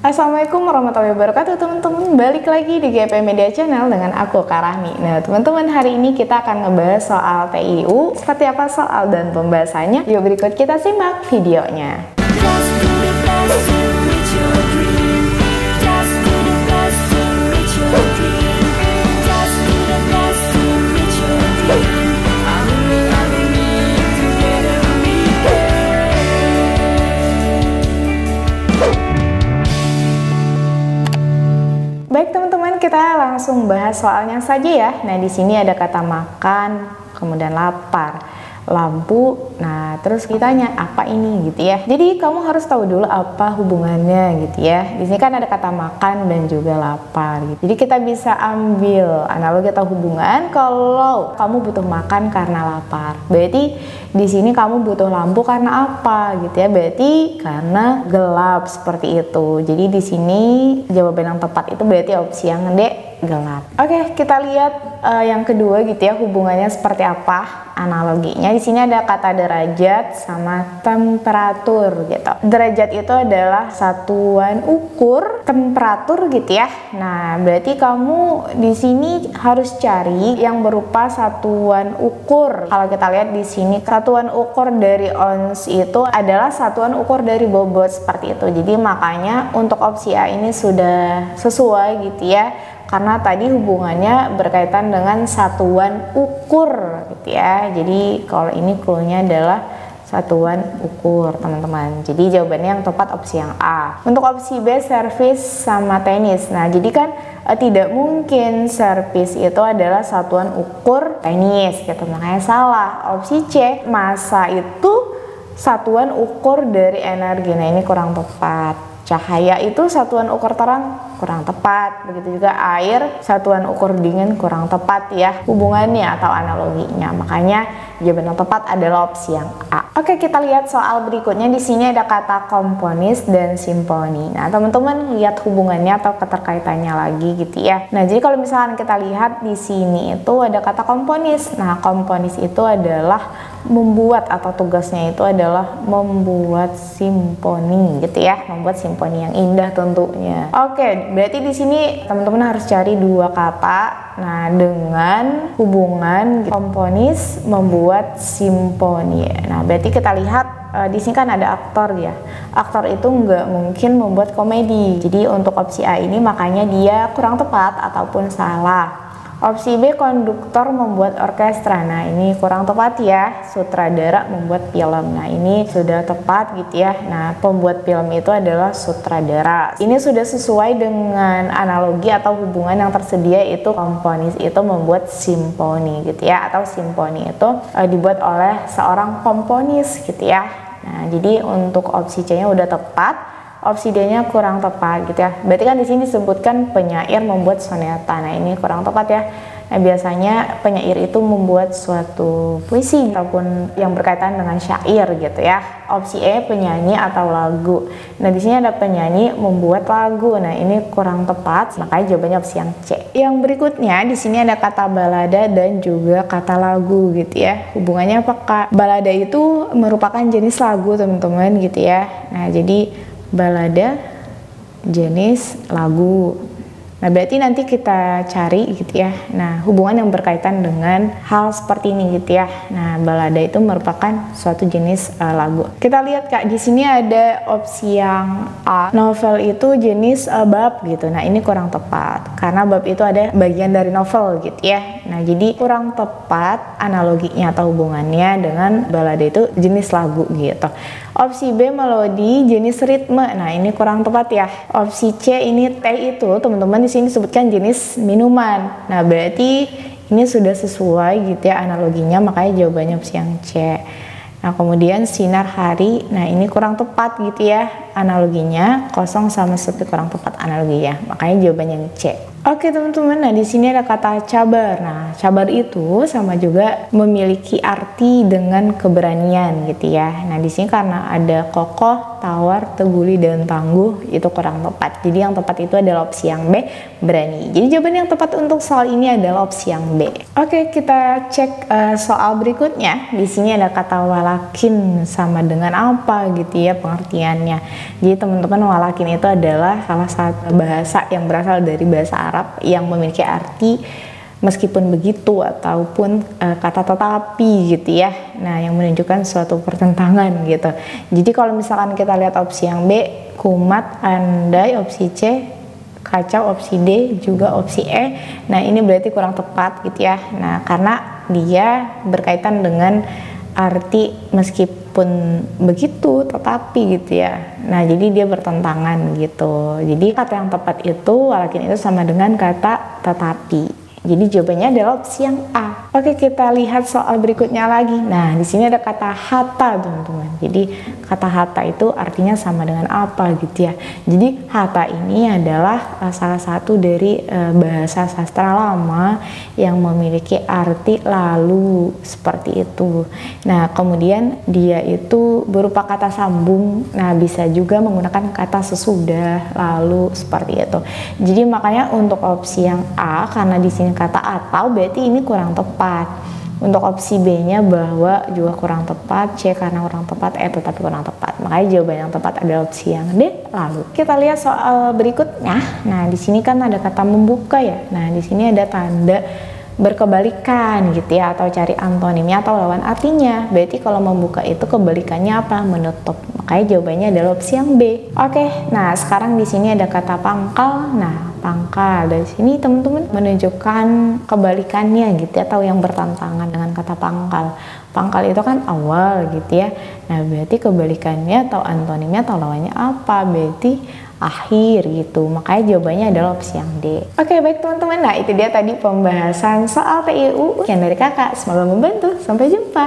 Assalamualaikum warahmatullahi wabarakatuh teman-teman. Balik lagi di GP Media Channel dengan aku Karahmi. Nah teman-teman, hari ini kita akan ngebahas soal TIU. Seperti apa soal dan pembahasannya? Yuk berikut kita simak videonya. Baik teman-teman, kita langsung bahas soalnya saja ya. Nah di sini ada kata makan, kemudian lapar, lampu. Nah terus kitanya apa ini gitu ya. Jadi kamu harus tahu dulu apa hubungannya gitu ya. Di sini kan ada kata makan dan juga lapar gitu. Jadi kita bisa ambil analogi atau hubungan kalau kamu butuh makan karena lapar. Berarti di sini kamu butuh lampu karena apa gitu ya? Berarti karena gelap seperti itu. Jadi di sini jawaban yang tepat itu berarti opsi yang D, gelap. Oke, kita lihat yang kedua gitu ya, hubungannya seperti apa analoginya. Di sini ada kata derajat sama temperatur gitu. Derajat itu adalah satuan ukur temperatur gitu ya. Nah, berarti kamu di sini harus cari yang berupa satuan ukur. Kalau kita lihat di sini satuan ukur dari ons itu adalah satuan ukur dari bobot seperti itu. Jadi makanya untuk opsi A ini sudah sesuai gitu ya. Karena tadi hubungannya berkaitan dengan satuan ukur gitu ya. Jadi kalau ini clue-nya adalah satuan ukur teman-teman. Jadi jawabannya yang tepat opsi yang A. Untuk opsi B, servis sama tenis. Nah jadi kan tidak mungkin servis itu adalah satuan ukur tenis gitu, makanya salah. Opsi C, massa itu satuan ukur dari energi. Nah ini kurang tepat. Cahaya itu satuan ukur terang, kurang tepat. Begitu juga air, satuan ukur dingin, kurang tepat ya hubungannya atau analoginya. Makanya jawaban yang tepat adalah opsi yang A. Oke, kita lihat soal berikutnya. Di sini ada kata komponis dan simfoni. Nah teman-teman lihat hubungannya atau keterkaitannya lagi gitu ya. Nah jadi kalau misalkan kita lihat di sini itu ada kata komponis. Nah komponis itu adalah membuat atau tugasnya itu adalah membuat simfoni gitu ya, membuat simfoni yang indah tentunya. Oke, berarti di sini teman-teman harus cari dua kata. Nah, dengan hubungan komponis membuat simfoni. Nah, berarti kita lihat di sini kan ada aktor ya. Aktor itu nggak mungkin membuat komedi. Jadi untuk opsi A ini makanya dia kurang tepat ataupun salah. Opsi B, konduktor membuat orkestra. Nah ini kurang tepat ya. Sutradara membuat film. Nah ini sudah tepat gitu ya. Nah pembuat film itu adalah sutradara. Ini sudah sesuai dengan analogi atau hubungan yang tersedia, itu komponis itu membuat simfoni gitu ya. Atau simfoni itu dibuat oleh seorang komponis gitu ya. Nah jadi untuk opsi C nya udah tepat. Opsi D-nya kurang tepat gitu ya. Berarti kan di sini disebutkan penyair membuat soneta. Nah, ini kurang tepat ya. Nah, biasanya penyair itu membuat suatu puisi ataupun yang berkaitan dengan syair gitu ya. Opsi E, penyanyi atau lagu. Nah, di sini ada penyanyi membuat lagu. Nah, ini kurang tepat. Makanya jawabannya opsi yang C. Yang berikutnya di sini ada kata balada dan juga kata lagu gitu ya. Hubungannya apakah? Balada itu merupakan jenis lagu, teman-teman gitu ya. Nah, jadi balada jenis lagu. Nah berarti nanti kita cari gitu ya. Nah hubungan yang berkaitan dengan hal seperti ini gitu ya. Nah balada itu merupakan suatu jenis lagu. Kita lihat Kak, di sini ada opsi yang A. Novel itu jenis bab gitu. Nah ini kurang tepat karena bab itu ada bagian dari novel gitu ya. Nah jadi kurang tepat analoginya atau hubungannya dengan balada itu jenis lagu gitu. Opsi B, melodi jenis ritme. Nah ini kurang tepat ya. Opsi C, ini teh itu teman-teman di sini disebutkan jenis minuman. Nah berarti ini sudah sesuai gitu ya analoginya, makanya jawabannya opsi yang C. Nah kemudian sinar hari. Nah ini kurang tepat gitu ya analoginya. Kosong sama sepi kurang tepat analoginya, makanya jawabannya yang C. Oke teman-teman, nah di sini ada kata cabar. Nah, cabar itu sama juga memiliki arti dengan keberanian gitu ya. Nah, di sini karena ada kokoh, tawar, teguli, dan tangguh itu kurang tepat. Jadi yang tepat itu adalah opsi yang B, berani. Jadi jawaban yang tepat untuk soal ini adalah opsi yang B. Oke, kita cek soal berikutnya. Di sini ada kata walakin sama dengan apa gitu ya pengertiannya. Jadi teman-teman, walakin itu adalah salah satu bahasa yang berasal dari bahasa Arab yang memiliki arti meskipun begitu ataupun kata tetapi gitu ya. Nah, yang menunjukkan suatu pertentangan gitu. Jadi kalau misalkan kita lihat opsi yang B, kumat, andai, opsi C, kacau, opsi D, juga opsi E. Nah, ini berarti kurang tepat gitu ya. Nah, karena dia berkaitan dengan arti meskipun begitu tetapi gitu ya. Nah, jadi dia bertentangan gitu. Jadi kata yang tepat itu walakin itu sama dengan kata tetapi. Jadi jawabannya adalah opsi yang A. Oke, kita lihat soal berikutnya lagi. Nah, di sini ada kata hatta, teman-teman. Jadi kata hatta itu artinya sama dengan apa gitu ya. Jadi hatta ini adalah salah satu dari bahasa sastra lama yang memiliki arti lalu seperti itu. Nah, kemudian dia itu berupa kata sambung. Nah, bisa juga menggunakan kata sesudah, lalu seperti itu. Jadi makanya untuk opsi yang A, karena di sini kata atau, berarti ini kurang tepat. Untuk opsi B-nya bahwa juga kurang tepat, C karena kurang tepat, E tetapi kurang tepat. Makanya jawaban yang tepat adalah opsi yang D, lalu. Kita lihat soal berikutnya. Nah, di sini kan ada kata membuka ya. Nah, di sini ada tanda berkebalikan gitu ya, atau cari antonimnya atau lawan artinya. Berarti kalau membuka itu kebalikannya apa? Menutup. Makanya jawabannya adalah opsi yang B. Oke, nah sekarang di sini ada kata pangkal. Nah, pangkal dari sini teman-teman menunjukkan kebalikannya gitu ya, atau yang bertentangan dengan kata pangkal. Pangkal itu kan awal gitu ya. Nah, berarti kebalikannya atau antonimnya atau lawannya apa? Berarti akhir gitu. Makanya jawabannya adalah opsi yang D. Oke, baik teman-teman. Nah, itu dia tadi pembahasan soal TIU yang dari kakak. Semoga membantu. Sampai jumpa.